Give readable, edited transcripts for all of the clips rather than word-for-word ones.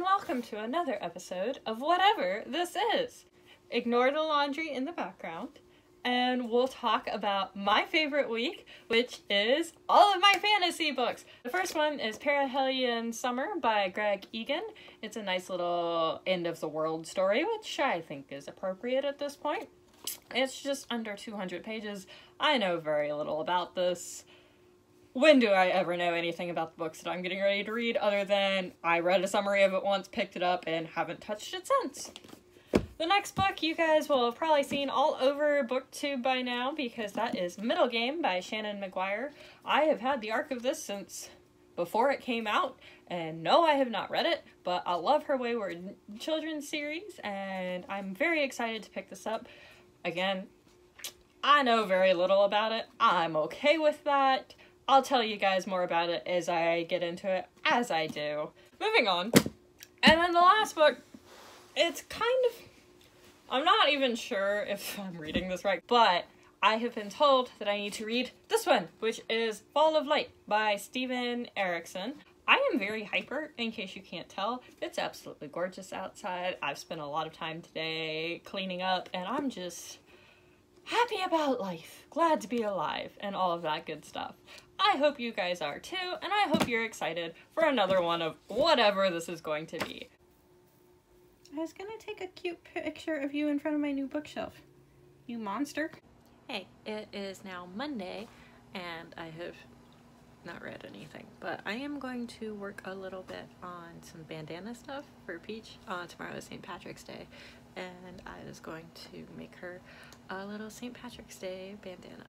and welcome to another episode of whatever this is. Ignore the laundry in the background, and we'll talk about my favorite week, which is all of my fantasy books. The first one is Perihelion Summer by Greg Egan. It's a nice little end-of-the-world story, which I think is appropriate at this point. It's just under 200 pages. I know very little about this. When do I ever know anything about the books that I'm getting ready to read other than I read a summary of it once, picked it up, and haven't touched it since? The next book you guys will have probably seen all over BookTube by now because that is Middlegame by Shannon Mcguire. I have had the arc of this since before it came out, and no, I have not read it, but I love her Wayward Children series, and I'm very excited to pick this up. Again, I know very little about it. I'm okay with that. I'll tell you guys more about it as I get into it, as I do. Moving on. And then the last book, it's kind of... I'm not even sure if I'm reading this right, but I have been told that I need to read this one, which is Fall of Light by Erikson. I am very hyper, in case you can't tell. It's absolutely gorgeous outside. I've spent a lot of time today cleaning up, and I'm just happy about life, glad to be alive, and all of that good stuff. I hope you guys are too, and I hope you're excited for another one of whatever this is going to be. I was gonna take a cute picture of you in front of my new bookshelf. You monster. Hey, it is now Monday, and I have not read anything, but I am going to work a little bit on some bandana stuff for Peach. Tomorrow is St. Patrick's Day, and I was going to make her a little St. Patrick's Day bandana.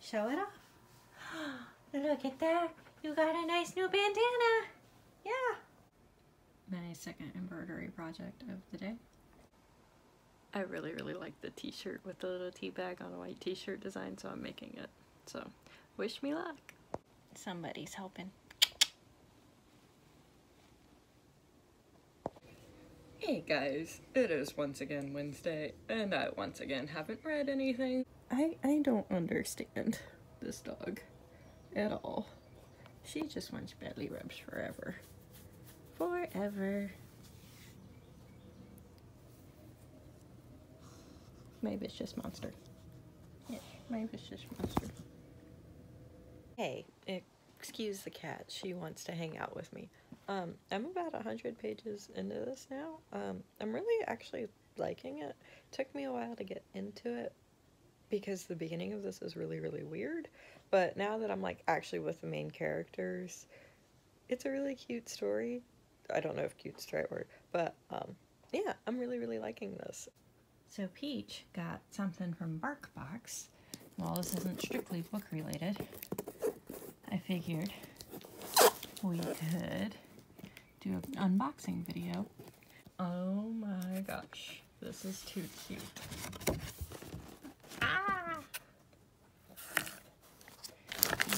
Show it off. Look at that. You got a nice new bandana. Yeah. My second embroidery project of the day. I really like the t-shirt with the little tea bag on a white t-shirt design, so I'm making it. So, wish me luck. Somebody's helping. Hey guys, it is once again Wednesday, and I once again haven't read anything. I don't understand this dog at all. She just wants belly rubs forever. Forever. Maybe it's just Monster. Yeah, maybe it's just Monster. Hey, excuse the cat. She wants to hang out with me. I'm about 100 pages into this now. I'm really actually liking it. Took me a while to get into it because the beginning of this is really weird. But now that I'm like actually with the main characters, it's a really cute story. I don't know if cute's the right word, but yeah, I'm really liking this. So Peach got something from BarkBox. Well, this isn't strictly book related. I figured we could do an unboxing video. Oh my gosh, this is too cute. Ah!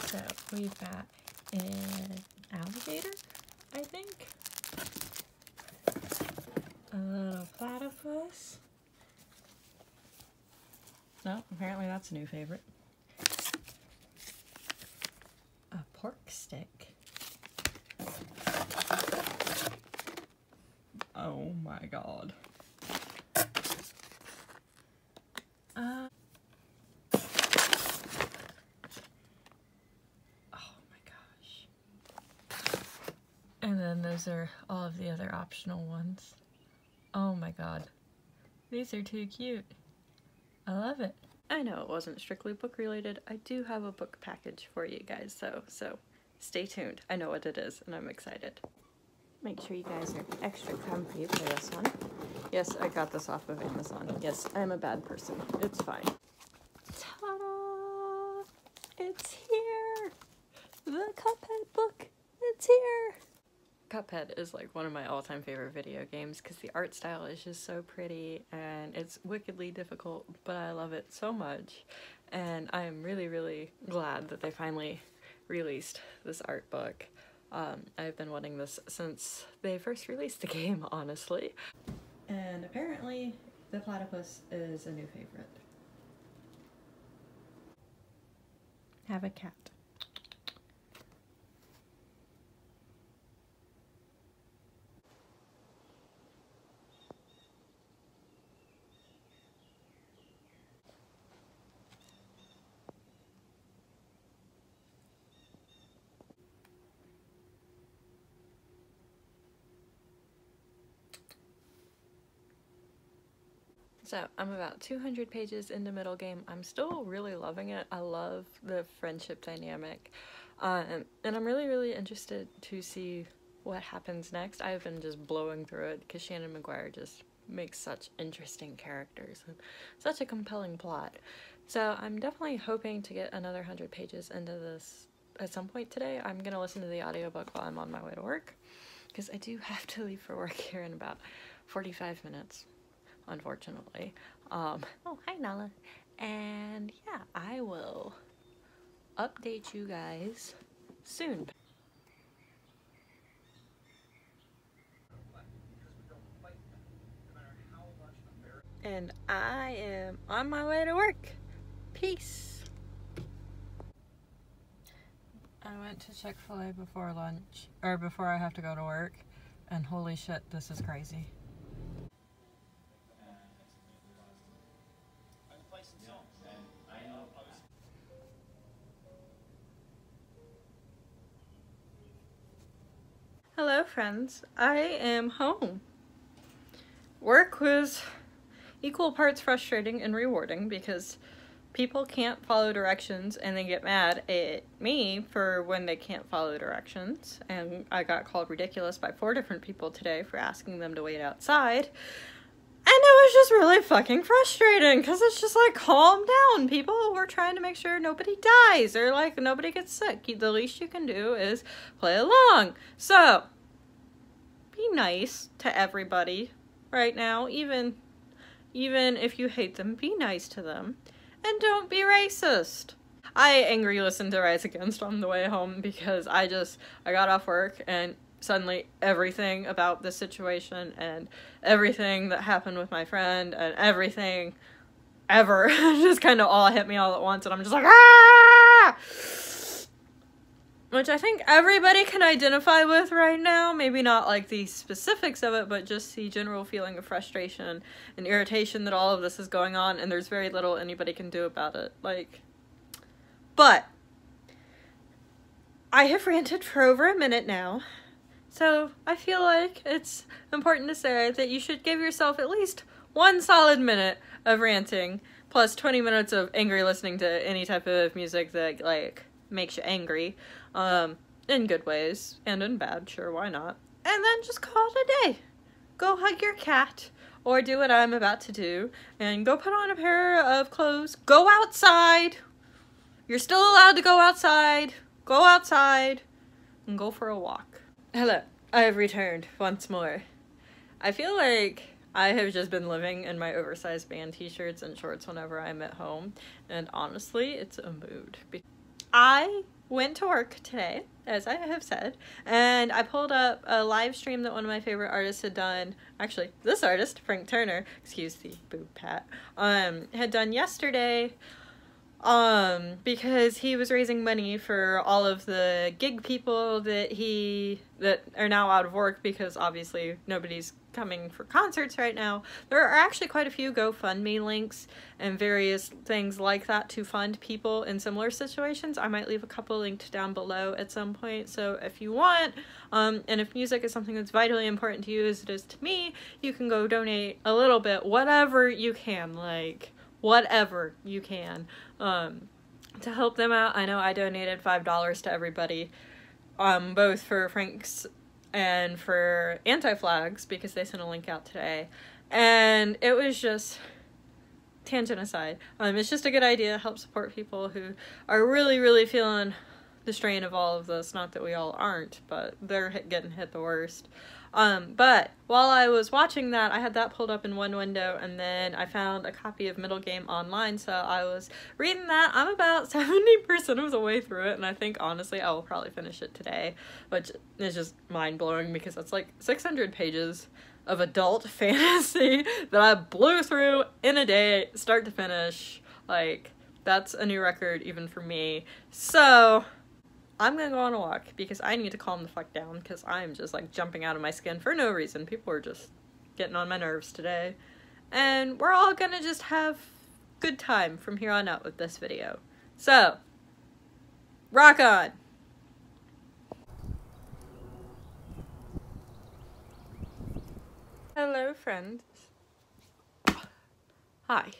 So we've got an alligator, I think. A little platypus. No, apparently that's a new favorite. A pork stick. Oh my god. Oh my gosh. And then those are all of the other optional ones. Oh my god. These are too cute. I love it. I know it wasn't strictly book related. I do have a book package for you guys, so stay tuned. I know what it is, and I'm excited. Make sure you guys are extra comfy for this one. Yes, I got this off of Amazon. Yes, I'm a bad person. It's fine. Ta-da! It's here! The Cuphead book! It's here! Cuphead is like one of my all-time favorite video games because the art style is just so pretty and it's wickedly difficult, but I love it so much. And I am really glad that they finally released this art book. I've been wanting this since they first released the game, honestly. And apparently, the platypus is a new favorite. Have a cat. So I'm about 200 pages into Middlegame. I'm still really loving it. I love the friendship dynamic. And I'm really interested to see what happens next. I've been just blowing through it because Shannon Mcguire just makes such interesting characters and such a compelling plot. So I'm definitely hoping to get another 100 pages into this at some point today. I'm going to listen to the audiobook while I'm on my way to work because I do have to leave for work here in about 45 minutes. Unfortunately. Oh, hi Nala. And yeah, I will update you guys soon. And I am on my way to work. Peace. I went to Chick-fil-A before lunch, or before I have to go to work, and holy shit, this is crazy. Hello friends, I am home. Work was equal parts frustrating and rewarding because people can't follow directions and they get mad at me for when they can't follow directions, and I got called ridiculous by 4 different people today for asking them to wait outside. And it was just really fucking frustrating because it's just like, calm down, people. We're trying to make sure nobody dies or like nobody gets sick. The least you can do is play along. So, be nice to everybody right now. Even if you hate them, be nice to them. And don't be racist. I angry listened to Rise Against on the way home because I got off work and suddenly everything about the situation and everything that happened with my friend and everything ever just kind of all hit me all at once, and I'm just like, ah! Which I think everybody can identify with right now. Maybe not like the specifics of it, but just the general feeling of frustration and irritation that all of this is going on, and there's very little anybody can do about it. But I have ranted for over a minute now. So I feel like it's important to say that you should give yourself at least 1 solid minute of ranting, plus 20 minutes of angry listening to any type of music that, like, makes you angry, in good ways, and in bad, sure, why not? And then just call it a day. Go hug your cat, or do what I'm about to do, and go put on a pair of clothes. Go outside! You're still allowed to go outside. Go outside, and go for a walk. Hello, I have returned once more. I feel like I have just been living in my oversized band t-shirts and shorts whenever I'm at home, and honestly, it's a mood. I went to work today, as I have said, and I pulled up a live stream that one of my favorite artists had done. Actually, this artist, Frank Turner, excuse the boob pat, had done yesterday. Because he was raising money for all of the gig people that are now out of work because obviously nobody's coming for concerts right now. There are actually quite a few GoFundMe links and various things like that to fund people in similar situations. I might leave a couple linked down below at some point, so if you want, and if music is something that's vitally important to you as it is to me, you can go donate a little bit, whatever you can, like, whatever you can, to help them out. I know I donated $5 to everybody, both for Frank's and for Anti-Flags, because they sent a link out today, and it was just, tangent aside, it's just a good idea to help support people who are really feeling the strain of all of this. Not that we all aren't, but they're getting hit the worst. But while I was watching that, I had that pulled up in one window, and then I found a copy of Middlegame online, so I was reading that. I'm about 70% of the way through it, and I think, honestly, I will probably finish it today, which is just mind-blowing because that's like 600 pages of adult fantasy that I blew through in a day, start to finish. Like, that's a new record even for me. So I'm gonna go on a walk because I need to calm the fuck down because I'm just like jumping out of my skin for no reason. People are just getting on my nerves today. And we're all gonna just have good time from here on out with this video. So, rock on! Hello, friends. Hi.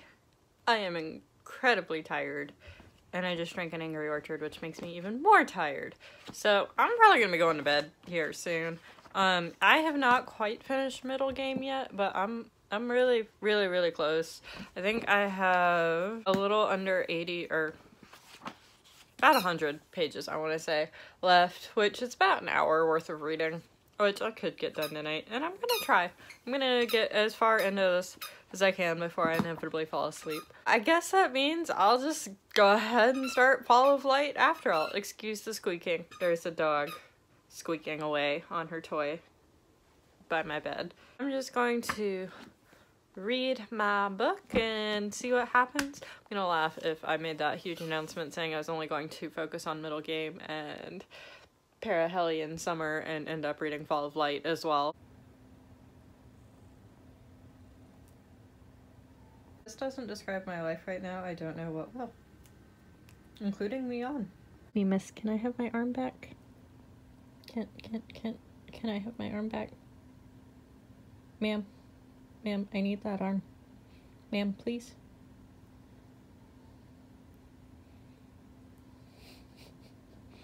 I am incredibly tired, and I just drank an Angry Orchard, which makes me even more tired. So, I'm probably gonna be going to bed here soon. I have not quite finished Middlegame yet, but I'm really, really, really close. I think I have a little under 80, or about 100 pages, I want to say, left, which is about an hour worth of reading, which I could get done tonight, and I'm gonna try. I'm gonna get as far into this as I can before I inevitably fall asleep. I guess that means I'll just go ahead and start Fall of Light after all. Excuse the squeaking. There's a dog squeaking away on her toy by my bed. I'm just going to read my book and see what happens. I'm gonna laugh if I made that huge announcement saying I was only going to focus on Middlegame and Perihelion Summer and end up reading Fall of Light as well. This doesn't describe my life right now. I don't know what will. Including me on. Me miss, can I have my arm back? Can I have my arm back? Ma'am, I need that arm. Ma'am, please.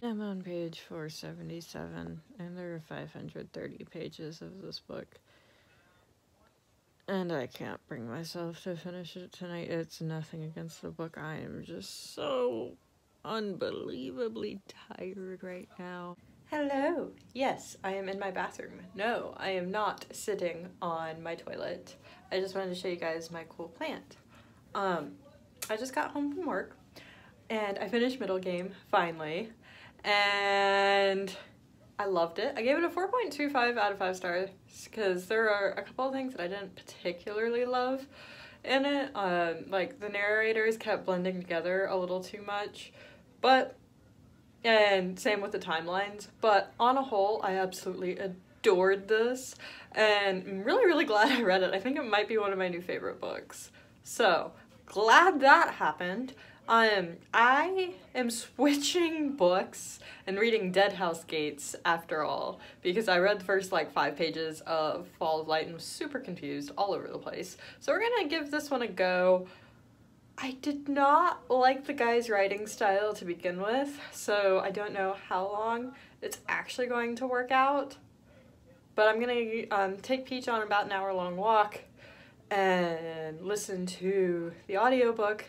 I'm on page 477, and there are 530 pages of this book. And I can't bring myself to finish it tonight. It's nothing against the book. I am just so unbelievably tired right now. Hello. Yes, I am in my bathroom. No, I am not sitting on my toilet. I just wanted to show you guys my cool plant. I just got home from work, and I finished Middlegame, finally. And I loved it. I gave it a 4.25 out of 5 stars because there are a couple of things that I didn't particularly love in it. Like the narrators kept blending together a little too much, and same with the timelines. But on a whole, I absolutely adored this, and I'm really, really glad I read it. I think it might be one of my new favorite books. So glad that happened. I am switching books and reading Dead House Gates after all, because I read the first like 5 pages of Fall of Light and was super confused all over the place. So we're gonna give this one a go. I did not like the guy's writing style to begin with, so I don't know how long it's actually going to work out. But I'm gonna take Peach on about an hour-long walk and listen to the audiobook.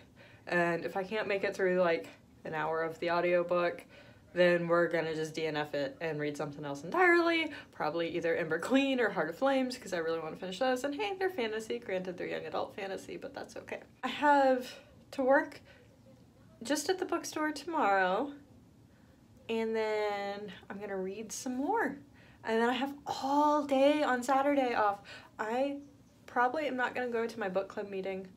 And if I can't make it through like an hour of the audiobook, then we're gonna just DNF it and read something else entirely. Probably either Ember Queen or Heart of Flames, because I really want to finish those. And hey, they're fantasy. Granted, they're young adult fantasy, but that's okay. I have to work just at the bookstore tomorrow, and then I'm gonna read some more. And then I have all day on Saturday off. I probably am not gonna go to my book club meeting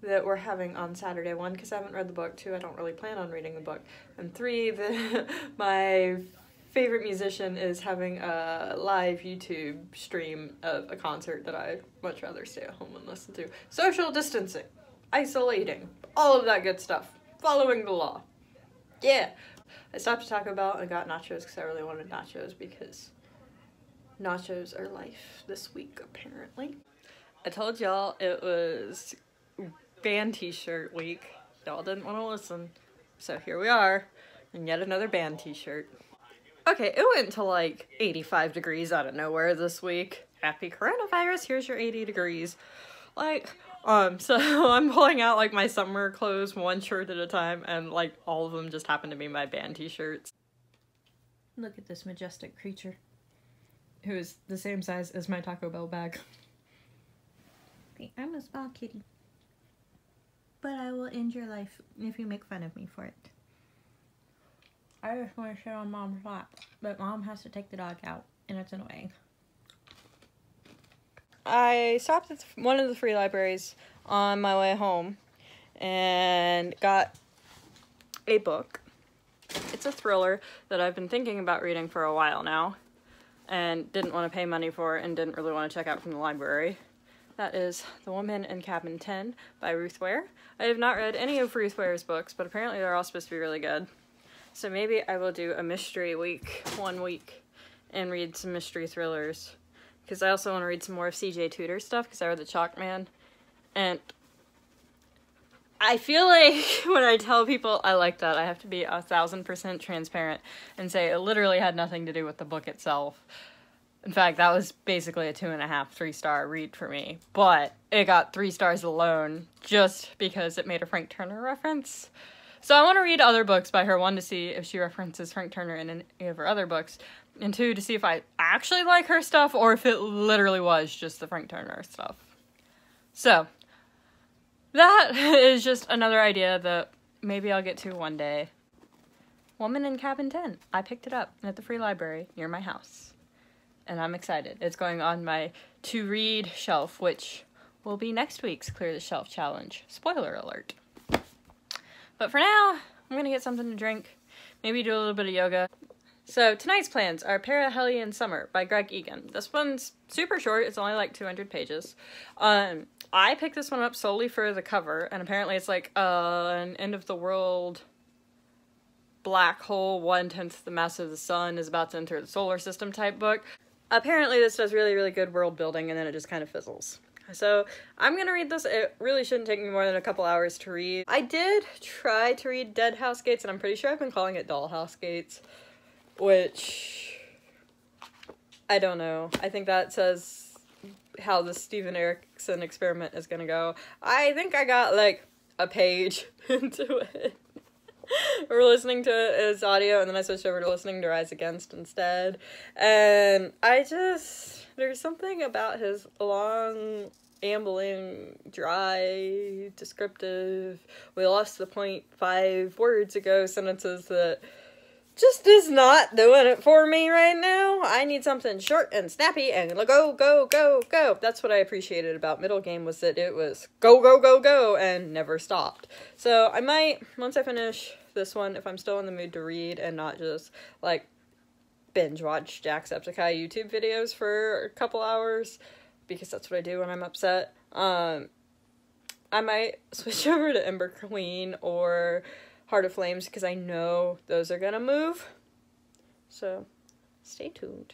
that we're having on Saturday. 1, because I haven't read the book. 2, I don't really plan on reading the book. And 3, my favorite musician is having a live YouTube stream of a concert that I'd much rather stay at home and listen to. Social distancing, isolating, all of that good stuff. Following the law. Yeah. I stopped at Taco Bell and got nachos because I really wanted nachos, because nachos are life this week, apparently. I told y'all it was band t-shirt week. Y'all didn't want to listen, so here we are, and yet another band t-shirt. Okay, it went to like 85 degrees out of nowhere this week. Happy coronavirus, here's your 80 degrees. Like, so I'm pulling out like my summer clothes one shirt at a time, and like all of them just happen to be my band t-shirts. Look at this majestic creature. who is the same size as my Taco Bell bag. I'm a small kitty. But I will end your life if you make fun of me for it. I just want to sit on Mom's lap, but Mom has to take the dog out, and it's annoying. I stopped at one of the free libraries on my way home and got a book. It's a thriller that I've been thinking about reading for a while now and didn't want to pay money for and didn't really want to check out from the library. That is The Woman in Cabin 10 by Ruth Ware. I have not read any of Ruth Ware's books, but apparently they're all supposed to be really good. So maybe I will do a mystery week, 1 week, and read some mystery thrillers. Because I also want to read some more of C.J. Tudor's stuff, because I read The Chalk Man. And I feel like when I tell people I like that, I have to be 1000% transparent and say it literally had nothing to do with the book itself. In fact, that was basically a 2.5, 3-star read for me. But it got 3 stars alone just because it made a Frank Turner reference. So I want to read other books by her. 1, to see if she references Frank Turner in any of her other books. And 2, to see if I actually like her stuff or if it literally was just the Frank Turner stuff. So, that is just another idea that maybe I'll get to one day. Woman in Cabin 10. I picked it up at the free library near my house. And I'm excited. It's going on my to-read shelf, which will be next week's Clear the Shelf challenge. Spoiler alert. But for now, I'm gonna get something to drink. Maybe do a little bit of yoga. So tonight's plans are Perihelion Summer by Greg Egan. This one's super short. It's only like 200 pages. I picked this one up solely for the cover, and apparently it's like an end-of-the-world black hole, 1/10 the mass of the sun is about to enter the solar system type book. Apparently this does really, really good world building, and then it just kind of fizzles. So I'm gonna read this. It really shouldn't take me more than a couple hours to read. I did try to read Dead House Gates, and I'm pretty sure I've been calling it Dollhouse Gates, which I don't know. I think that says how the Steven Erikson experiment is gonna go. I think I got like a page into it. We're listening to it as audio, and then I switched over to listening to Rise Against instead. And there's something about his long, ambling, dry, descriptive, we lost the point 5 words ago sentences that just is not doing it for me right now. I need something short and snappy and go, go, go, go. That's what I appreciated about Middlegame, was that it was go, go, go, go, and never stopped. So I might, once I finish this one, if I'm still in the mood to read and not just, like, binge watch Jacksepticeye YouTube videos for a couple hours, because that's what I do when I'm upset, I might switch over to Ember Queen or Heart of Flames, because I know those are gonna move. So, stay tuned.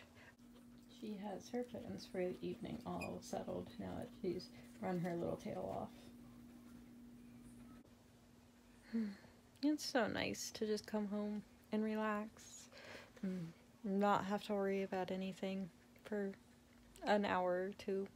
She has her plans for the evening all settled now that she's run her little tail off. It's so nice to just come home and relax and not have to worry about anything for an hour or two.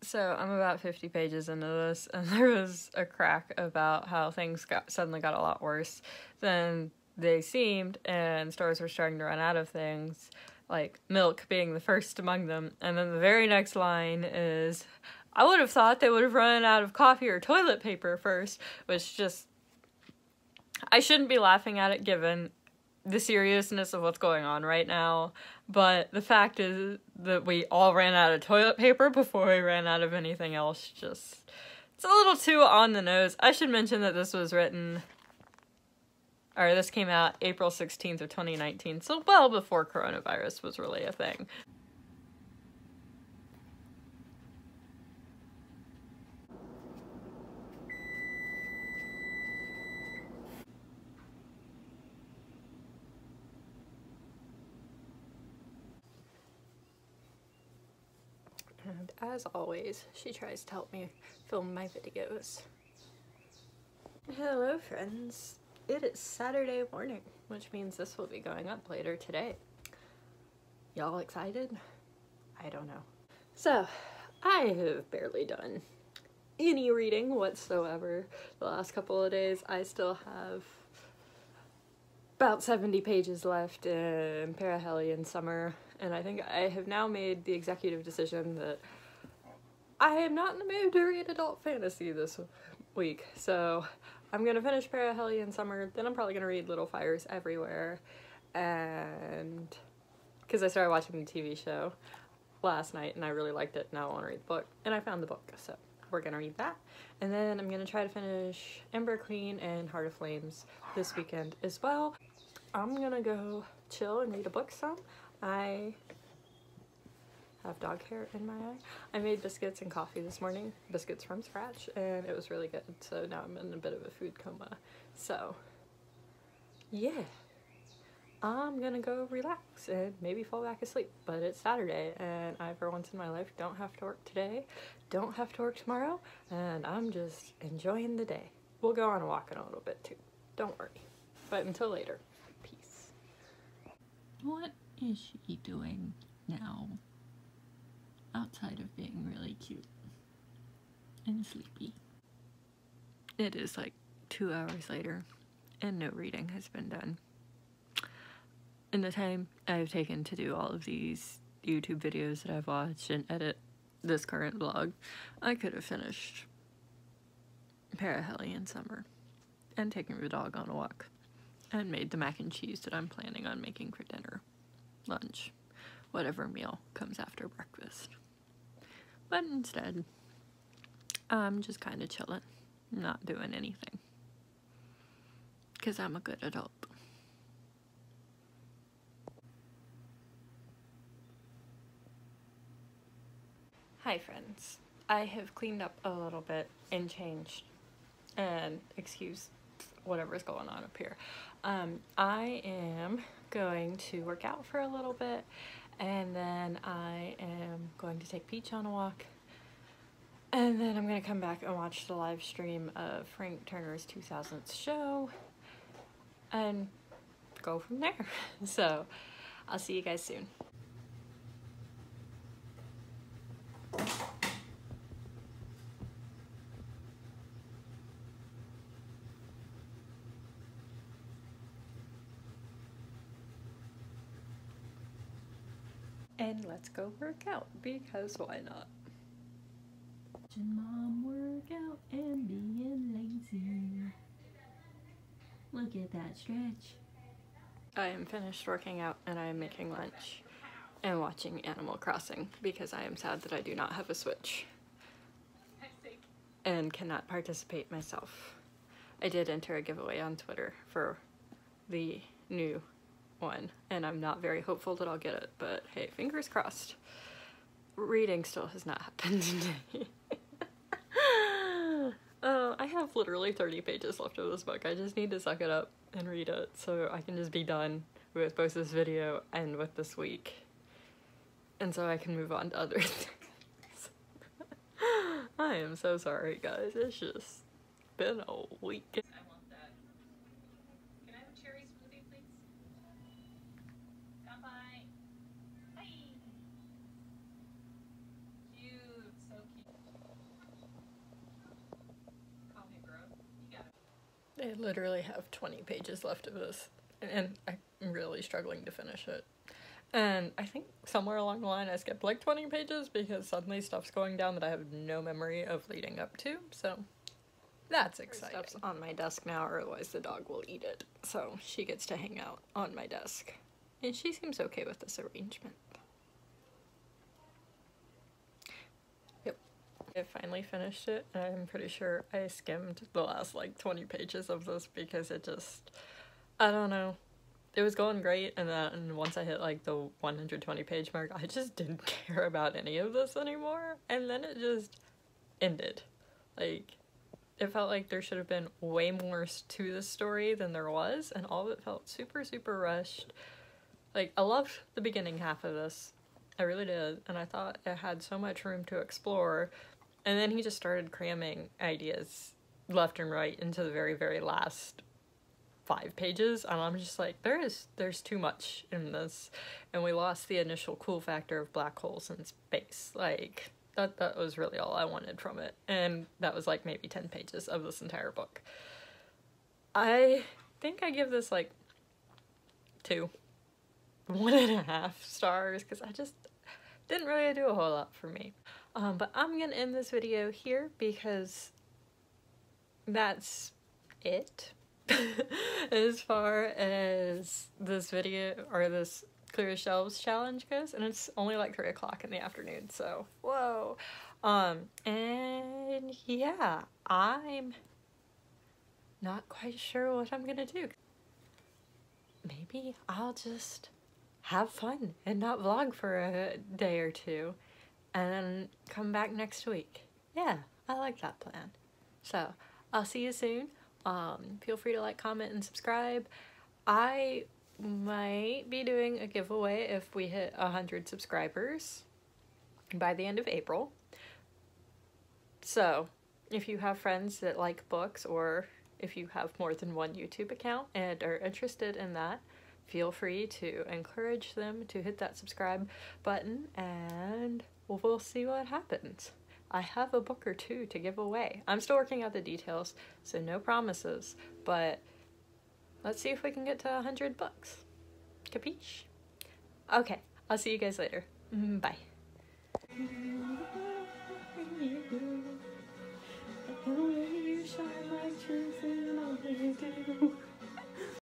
So I'm about 50 pages into this, and there was a crack about how things suddenly got a lot worse than they seemed, and stores were starting to run out of things, like milk being the first among them. And then the very next line is, I would have thought they would have run out of coffee or toilet paper first, which just, I shouldn't be laughing at it given the seriousness of what's going on right now, but the fact is that we all ran out of toilet paper before we ran out of anything else. Just, it's a little too on the nose. I should mention that this came out April 16th of 2019, so well before coronavirus was really a thing. And as always, she tries to help me film my videos. Hello friends, it is Saturday morning, which means this will be going up later today. Y'all excited? I don't know. So, I have barely done any reading whatsoever the last couple of days. I still have about 70 pages left in Perihelion Summer, and I think I have now made the executive decision that I am not in the mood to read adult fantasy this week, so I'm gonna finish Perihelion Summer, then I'm probably gonna read Little Fires Everywhere, and because I started watching the TV show last night and I really liked it, now I want to read the book, and I found the book, so we're gonna read that. And then I'm gonna try to finish Ember Queen and Heart of Flames this weekend as well. I'm gonna go chill and read a book some. I have dog hair in my eye. I made biscuits and coffee this morning, biscuits from scratch, and it was really good, so now I'm in a bit of a food coma. So yeah, I'm gonna go relax and maybe fall back asleep, but it's Saturday and I, for once in my life, don't have to work today, don't have to work tomorrow, and I'm just enjoying the day. We'll go on a walk in a little bit too, don't worry. But until later, peace. What is she doing now? Outside of being really cute and sleepy. It is like 2 hours later and no reading has been done. In the time I've taken to do all of these YouTube videos that I've watched and edit this current vlog, I could have finished Perihelion Summer and taken the dog on a walk and made the mac and cheese that I'm planning on making for dinner, lunch, whatever meal comes after breakfast. But instead, I'm just kind of chilling, not doing anything, because I'm a good adult. Hi friends, I have cleaned up a little bit and changed, and excuse whatever's going on up here. I am going to work out for a little bit, and then I am going to take Peach on a walk, and then I'm going to come back and watch the live stream of Frank Turner's 2000th show and go from there. So I'll see you guys soon. And let's go work out, because why not? Watching mom work out and being lazy. Look at that stretch. I am finished working out and I am making lunch and watching Animal Crossing because I am sad that I do not have a Switch and cannot participate myself. I did enter a giveaway on Twitter for the new one, and I'm not very hopeful that I'll get it, but hey, fingers crossed. Reading still has not happened today. I have literally 30 pages left of this book. I just need to suck it up and read it so I can just be done with both this video and with this week, and so I can move on to other things. I am so sorry guys, it's just been a week. I literally have 20 pages left of this, and I'm really struggling to finish it. And I think somewhere along the line I skipped like 20 pages because suddenly stuff's going down that I have no memory of leading up to, so that's exciting. Stuff's on my desk now, or otherwise the dog will eat it, so she gets to hang out on my desk. And she seems okay with this arrangement. I finally finished it, and I'm pretty sure I skimmed the last like 20 pages of this because it just, I don't know, it was going great, and then once I hit like the 120 page mark, I just didn't care about any of this anymore, and then it just ended. Like, it felt like there should have been way more to this story than there was, and all of it felt super, super rushed. Like, I loved the beginning half of this, I really did, and I thought it had so much room to explore. And then he just started cramming ideas left and right into the very, very last 5 pages. And I'm just like, there's too much in this. And we lost the initial cool factor of black holes in space. Like, that was really all I wanted from it. And that was like maybe 10 pages of this entire book. I think I give this like 2, 1.5 stars, because I just didn't really do a whole lot for me. But I'm gonna end this video here because that's it as far as this video or this Clear Shelves challenge goes, and it's only like 3 o'clock in the afternoon, so whoa. And yeah, I'm not quite sure what I'm gonna do. Maybe I'll just have fun and not vlog for a day or two and then come back next week. Yeah, I like that plan. So I'll see you soon. Feel free to like, comment, and subscribe. I might be doing a giveaway if we hit 100 subscribers by the end of April. So if you have friends that like books, or if you have more than one YouTube account and are interested in that, feel free to encourage them to hit that subscribe button, and we'll see what happens. I have a book or two to give away. I'm still working out the details, so no promises, but let's see if we can get to 100 books. Capiche? Okay, I'll see you guys later. Bye.